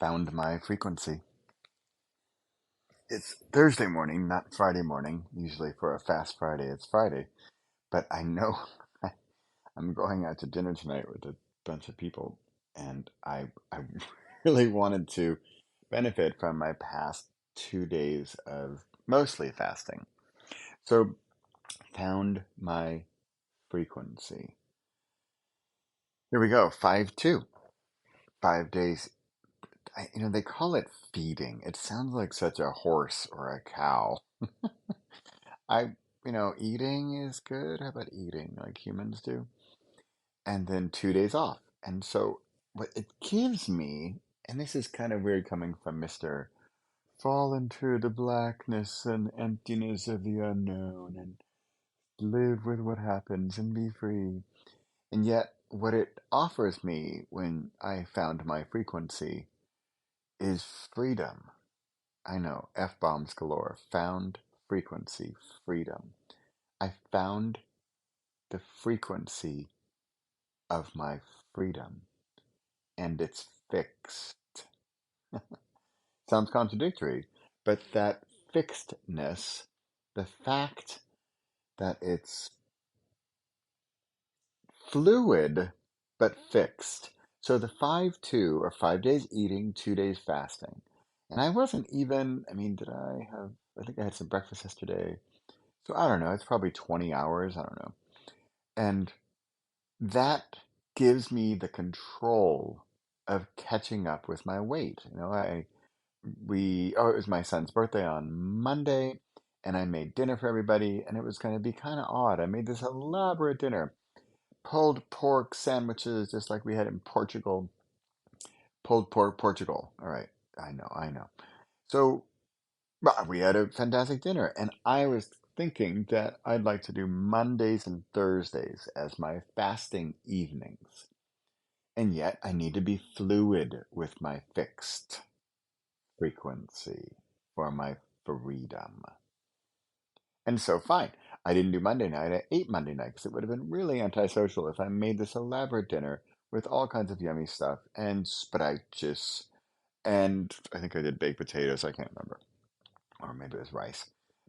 Found my frequency. It's Thursday morning, not Friday morning. Usually for a fast Friday, it's Friday. But I know I'm going out to dinner tonight with a bunch of people, and I really wanted to benefit from my past 2 days of mostly fasting. So found my frequency. Here we go. 5-2. 5 days. They call it feeding. It sounds like such a horse or a cow. Eating is good. How about eating like humans do? And then 2 days off. And so what it gives me, and this is kind of weird coming from Mr. Fall into the blackness and emptiness of the unknown and live with what happens and be free. And yet, what it offers me when I found my frequency is freedom. I know, F bombs galore. Found frequency, freedom. I found the frequency of my freedom, and it's fixed. Sounds contradictory, but that fixedness, the fact that it's fluid but fixed. So the 5-2 or 5 days eating, 2 days fasting. And I wasn't even, I think I had some breakfast yesterday. So I don't know, it's probably 20 hours. I don't know. And that gives me the control of catching up with my weight. It was my son's birthday on Monday, and I made dinner for everybody, and it was going to be kind of odd. I made this elaborate dinner, pulled pork sandwiches, just like we had in Portugal. Pulled pork, Portugal. All right, I know. So, well, we had a fantastic dinner, and I was thinking that I'd like to do Mondays and Thursdays as my fasting evenings. And yet I need to be fluid with my fixed frequency for my freedom. And so, fine. I didn't do Monday night. I ate Monday night because it would have been really antisocial if I made this elaborate dinner with all kinds of yummy stuff. And I think I did baked potatoes. I can't remember. Or maybe it was rice.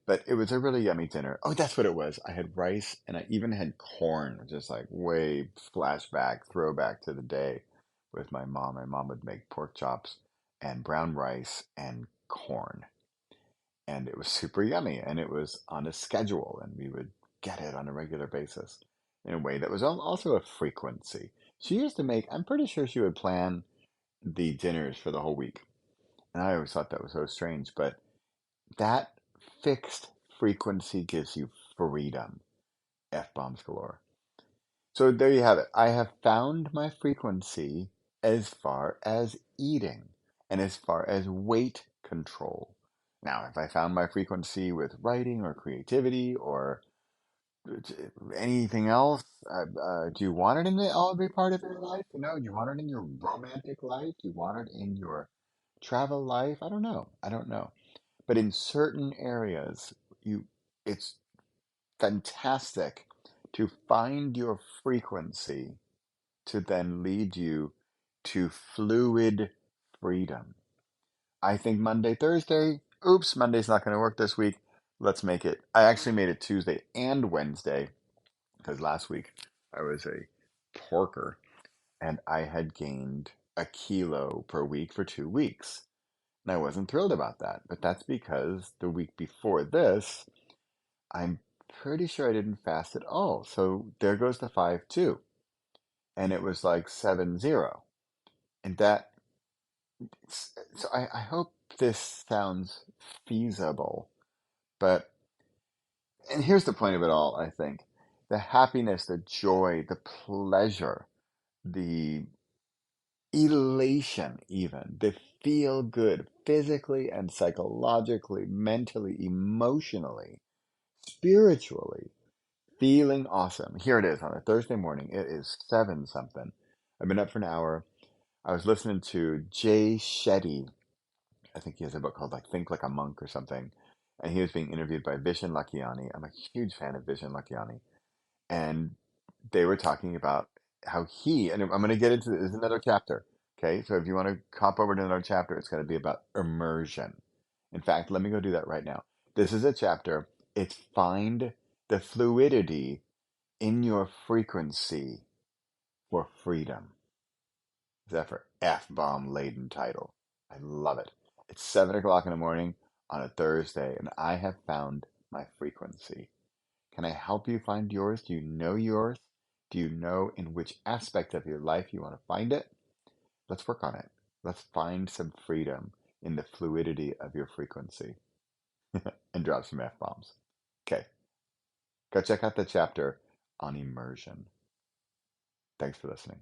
But it was a really yummy dinner. Oh, that's what it was. I had rice and I even had corn, just like way flashback, throwback to the day with my mom. My mom would make pork chops and brown rice and corn. And it was super yummy. And it was on a schedule. And we would get it on a regular basis in a way that was also a frequency. She used to make, I'm pretty sure she would plan the dinners for the whole week. And I always thought that was so strange. But that fixed frequency gives you freedom. F bombs galore. So there you have it. I have found my frequency as far as eating and as far as weight control. Now, if I found my frequency with writing or creativity or anything else, do you want it in every part of your life? Do you want it in your romantic life? Do you want it in your travel life? I don't know. I don't know. But in certain areas, you it's fantastic to find your frequency to then lead you to fluid freedom. I think Monday, Thursday, oops, Monday's not going to work this week. Let's make it. I actually made it Tuesday and Wednesday because last week I was a porker and I had gained a kilo per week for 2 weeks. And I wasn't thrilled about that, but that's because the week before this, I'm pretty sure I didn't fast at all. So there goes the 5-2. And it was like 7-0. And I hope this sounds feasible. But, and here's the point of it all, I think the happiness, the joy, the pleasure, the elation, even the feel good physically and psychologically, mentally, emotionally, spiritually, feeling awesome. Here it is on a Thursday morning. It is 7 something. I've been up for an hour. I was listening to Jay Shetty. I think he has a book called like Think Like a Monk or something. And he was being interviewed by Vishen Lakhiani. I'm a huge fan of Vishen Lakhiani. And they were talking about how and I'm going to get into this, is another chapter. Okay, so if you want to hop over to another chapter, it's going to be about immersion. In fact, let me go do that right now. This is a chapter. It's find the fluidity in your frequency for freedom. Is that for F-bomb laden title? I love it. It's 7 o'clock in the morning on a Thursday, and I have found my frequency. Can I help you find yours? Do you know yours? Do you know in which aspect of your life you want to find it? Let's work on it. Let's find some freedom in the fluidity of your frequency and drop some F bombs. Okay, go check out the chapter on immersion. Thanks for listening.